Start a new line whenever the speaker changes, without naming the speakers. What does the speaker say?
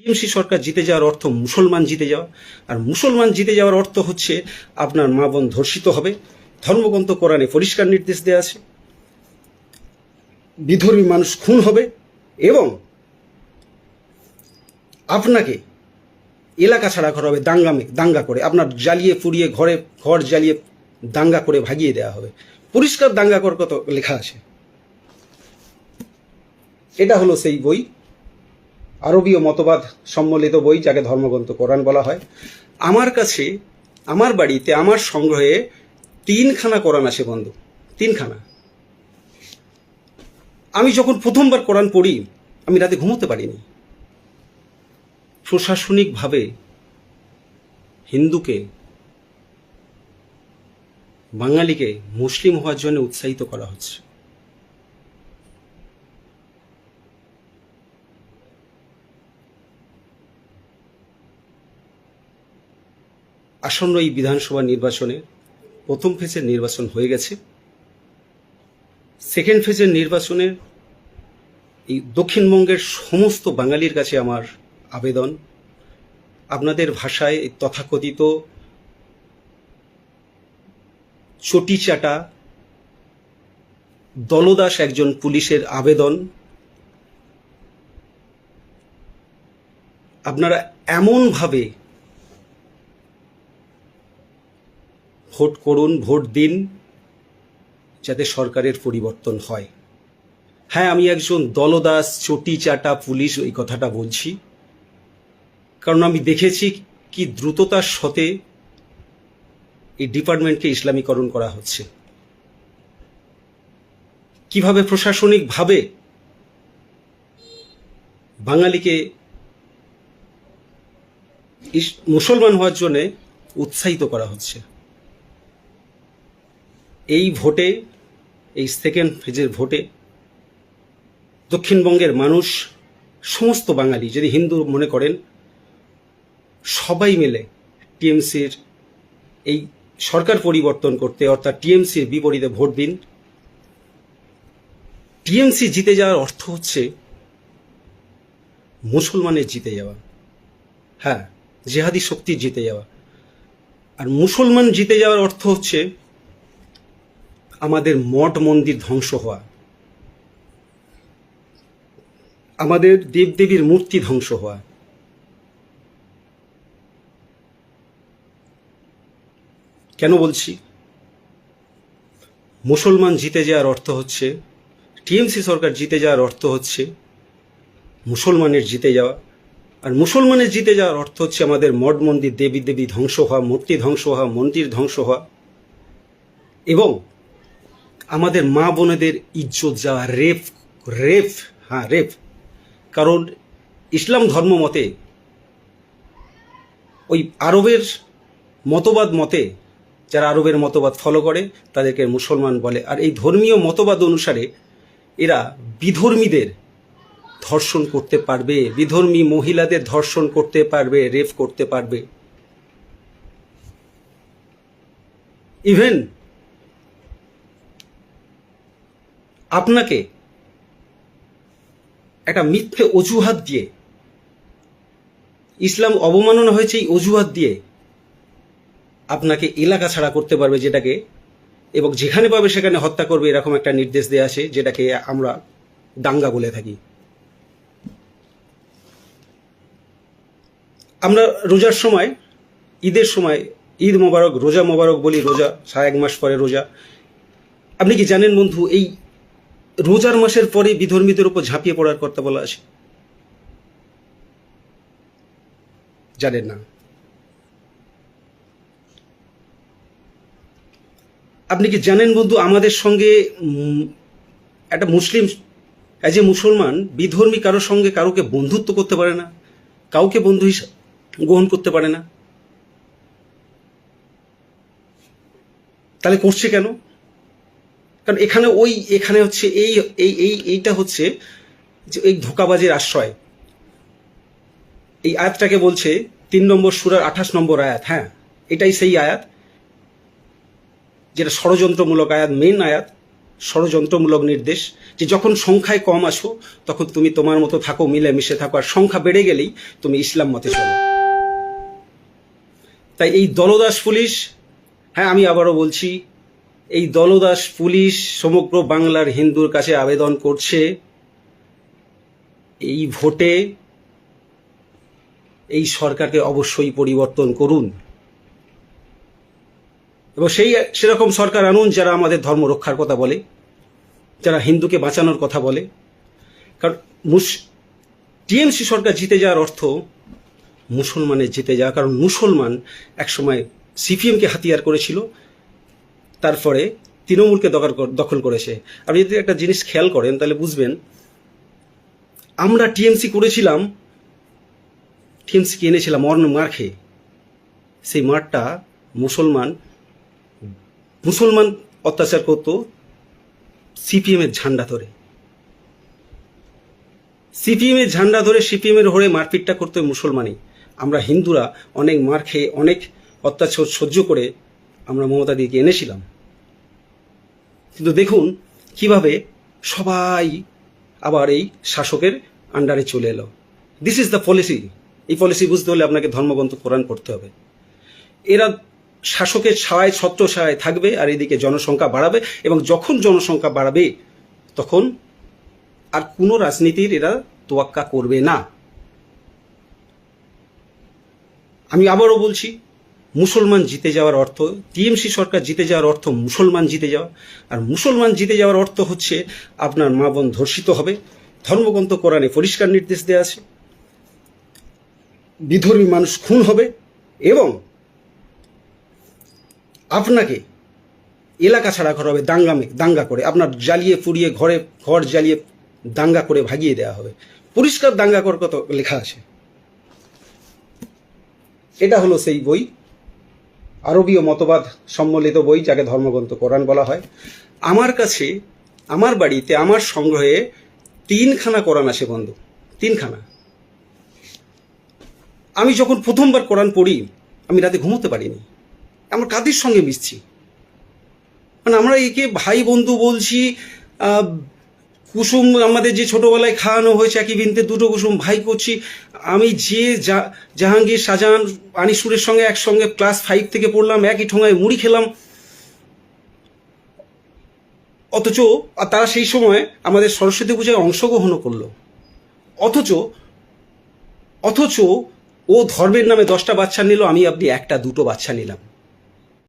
TMC সরকার জিতে যাওয়ার অর্থ মুসলমান জিতে যাওয়া, আর মুসলমান জিতে যাওয়ার অর্থ হচ্ছে আপনার মা বোন ধর্ষিত হবে। ধর্মগ্রন্থ কোরআনে পরিষ্কার নির্দেশ দেওয়া আছে, বিধর্মী মানুষ খুন হবে এবং আপনাকে এলাকা ছাড়া করা হবে দাঙ্গা করে, আপনার জ্বালিয়ে পুড়িয়ে ঘর জ্বালিয়ে দাঙ্গা করে ভাগিয়ে দেওয়া হবে। পরিষ্কার দাঙ্গা কর কত লেখা আছে। এটা হলো সেই বই, আরবীয় মতবাদ সম্মিলিত বই, যাকে ধর্মগ্রন্থ কোরআন বলা হয়। আমার কাছে, আমার বাড়িতে, আমার সংগ্রহে 3খানা কোরআন আছে বন্ধু, 3খানা। আমি যখন প্রথমবার কোরআন পড়ি আমি রাতে ঘুমোতে পারিনি। প্রশাসনিকভাবে হিন্দুকে, বাঙালিকে মুসলিম হওয়ার জন্য উৎসাহিত করা হচ্ছে। আসন্ন এই বিধানসভা নির্বাচনে প্রথম ফেজের নির্বাচন হয়ে গেছে। সেকেন্ড ফেজের নির্বাচনে এই দক্ষিণবঙ্গের সমস্ত বাঙালির কাছে আমার আবেদন, আপনাদের ভাষায় এই তথাকথিত চটিচাটা দলদাস একজন পুলিশের আবেদন, আপনারা এমনভাবে ভোট করুন, ভোট দিন, যাতে সরকারের পরিবর্তন হয়। হ্যাঁ, আমি একজন দলদাস চটিচাটা পুলিশ এই কথাটা বলছি, কারণ আমি দেখেছি কি দ্রুততার সাথে এই ডিপার্টমেন্টকে ইসলামীকরণ করা হচ্ছে, কিভাবে প্রশাসনিকভাবে বাঙালিকে মুসলমান হওয়ার জন্য উৎসাহিত করা হচ্ছে। এই ভোটে, এই সেকেন্ড ফেজের ভোটে দক্ষিণবঙ্গের মানুষ, সমস্ত বাঙালি যদি হিন্দু মনে করেন, সবাই মিলে টিএমসির এই সরকার পরিবর্তন করতে, অর্থাৎ টিএমসির বিপরীতে ভোট দিন। টিএমসি জিতে যাওয়ার অর্থ হচ্ছে মুসলমানের জিতে যাওয়া, হ্যাঁ, জেহাদি শক্তির জিতে যাওয়া। আর মুসলমান জিতে যাওয়ার অর্থ হচ্ছে আমাদের মঠ মন্দির ধ্বংস হওয়া, আমাদের দেবদেবীর মূর্তি ধ্বংস হওয়া। কেন বলছি? মুসলমান জিতে যাওয়ার অর্থ হচ্ছে, টিএমসি সরকার জিতে যাওয়ার অর্থ হচ্ছে মুসলমানের জিতে যাওয়া। আর মুসলমানের জিতে যাওয়ার অর্থ হচ্ছে আমাদের মঠ মন্দির, দেবী দেবী ধ্বংস হওয়া, মূর্তি ধ্বংস হওয়া, মন্দির ধ্বংস হওয়া, এবং আমাদের মা বোনেদের ইজ্জত যাওয়া, রেপ। কারণ ইসলাম ধর্ম মতে, ওই আরবের মতবাদ মতে, যারা আরবের মতবাদ ফলো করে তাদেরকে মুসলমান বলে। আর এই ধর্মীয় মতবাদ অনুসারে এরা বিধর্মীদের ধর্ষণ করতে পারবে, বিধর্মী মহিলাদের ধর্ষণ করতে পারবে, রেপ করতে পারবে। ইভেন আপনাকে একটা মিথ্যে অজুহাত দিয়ে, ইসলাম অবমাননা হয়েছে এই অজুহাত দিয়ে আপনাকে এলাকা ছাড়া করতে পারবে, যেটাকে, এবং যেখানে পাবে সেখানে হত্যা করবে, এরকম একটা নির্দেশ দেওয়া আছে, যেটাকে আমরা দাঙ্গা বলে থাকি। আমরা রোজার সময়, ঈদের সময় ঈদ মোবারক, রোজা মোবারক বলি, রোজা 1 মাস পরে রোজা। আপনি কি জানেন বন্ধু, এই রোজার মাসের পরে বিধর্মীদের উপর ঝাঁপিয়ে পড়ার কথা বলা আছে? জানেন না? আপনি কি জানেন বন্ধু, আমাদের সঙ্গে একটা মুসলিম, অ্যাজ এ মুসলমান, বিধর্মী কারোর সঙ্গে কারোকে বন্ধুত্ব করতে পারে না, কাউকে বন্ধু হিসাবে গ্রহণ করতে পারে না। তাহলে করছে কেন? কারণ এখানে হচ্ছে এইটা হচ্ছে যে এই ধোঁকাবাজের আশ্রয়। এই আয়াতটাকে বলছে 3 নম্বর সূরার 28 নম্বর আয়াত। হ্যাঁ, এটাই সেই আয়াত যেটা ষড়যন্ত্রমূলক আয়াত, মেন আয়াত, ষড়যন্ত্রমূলক নির্দেশ, যে যখন সংখ্যায় কম আসো তখন তুমি তোমার মতো থাকো, মিলেমিশে থাকো, আর সংখ্যা বেড়ে গেলেই তুমি ইসলাম মতে চলো। তাই এই দলদাস পুলিশ, হ্যাঁ আমি আবারও বলছি, এই দলদাস পুলিশ সমগ্র বাংলার হিন্দুর কাছে আবেদন করছে, এই ভোটে এই সরকারকে অবশ্যই পরিবর্তন করুন এবং সেরকম সরকার আনুন যারা আমাদের ধর্ম রক্ষার কথা বলে, যারা হিন্দুকে বাঁচানোর কথা বলে। কারণ টিএমসি সরকার জিতে যাওয়ার অর্থ মুসলমানের জিতে যাওয়া। কারণ মুসলমান একসময় সিপিএমকে হাতিয়ার করেছিল, তারপরে তৃণমূলকে দখল করেছে। আপনি যদি একটা জিনিস খেয়াল করেন তাহলে বুঝবেন, আমরা টিএমসি করেছিলাম, টিএমসিকে এনেছিলাম অন্য মার খেয়ে। সেই মারটা মুসলমান অত্যাচার করত সিপিএমের ঝান্ডা ধরে, সিপিএমের ঝান্ডা ধরে সিপিএমের হয়ে মারপিটটা করতে মুসলমানই। আমরা হিন্দুরা অনেক মার খেয়ে, অনেক অত্যাচার সহ্য করে আমরা মমতা দিকে এনেছিলাম। কিন্তু দেখুন কিভাবে সবাই আবার এই শাসকের আন্ডারে চলে এলো। This is the policy. এই পলিসি বুঝতে হলে আপনাকে ধর্মগ্রন্থ কোরআন পড়তে হবে। এরা শাসকের ছায়ায়, ছত্র ছায়ায় থাকবে আর এদিকে জনসংখ্যা বাড়াবে, এবং যখন জনসংখ্যা বাড়াবে তখন আর কোনো রাজনীতির এরা তোয়াক্কা করবে না। আমি আবারও বলছি, মুসলমান জিতে যাওয়ার অর্থ, টিএমসি সরকার জিতে যাওয়ার অর্থ মুসলমান জিতে যাওয়া, আর মুসলমান জিতে যাওয়ার অর্থ হচ্ছে আপনার মা বোন ধর্ষিত হবে। ধর্মগ্রন্থ কোরআনে পরিষ্কার নির্দেশ দেওয়া আছে, বিধর্মী মানুষ খুন হবে, এবং আপনাকে এলাকা ছাড়া করা হবে দাঙ্গা করে, আপনার জ্বালিয়ে পুড়িয়ে ঘর জ্বালিয়ে দাঙ্গা করে ভাগিয়ে দেওয়া হবে। পরিষ্কার দাঙ্গা করার কথা লেখা আছে। এটা হলো সেই বই, আরবীয় মতবাদ সম্মিলিত বই, যাকে ধর্মগ্রন্থ কোরআন বলা হয়। আমার কাছে, আমার বাড়িতে, আমার সংগ্রহে 3খানা কোরআন আছে বন্ধু, 3খানা। আমি যখন প্রথমবার কোরআন পড়ি আমি রাতে ঘুমোতে পারিনি। আমার কাদের সঙ্গে মিশছি, মানে আমরা একে ভাই বন্ধু বলছি। কুসুম আমাদের যে ছোটবেলায় খাওয়ানো হয়েছে, একই বিনতে দুটো কুসুম ভাই করছি। আমি যে জাহাঙ্গীর, শাহজাহান, আনিসুরের সঙ্গে একসঙ্গে ক্লাস 5 থেকে পড়লাম, একই ঠোঙায় মুড়ি খেলাম, অথচ তারা সেই সময় আমাদের সরস্বতী পূজায় অংশগ্রহণও করলো। অথচ ও ধর্মের নামে 10টা বাচ্চা নিল, আমি আপনি 1টা 2টো বাচ্চা নিলাম।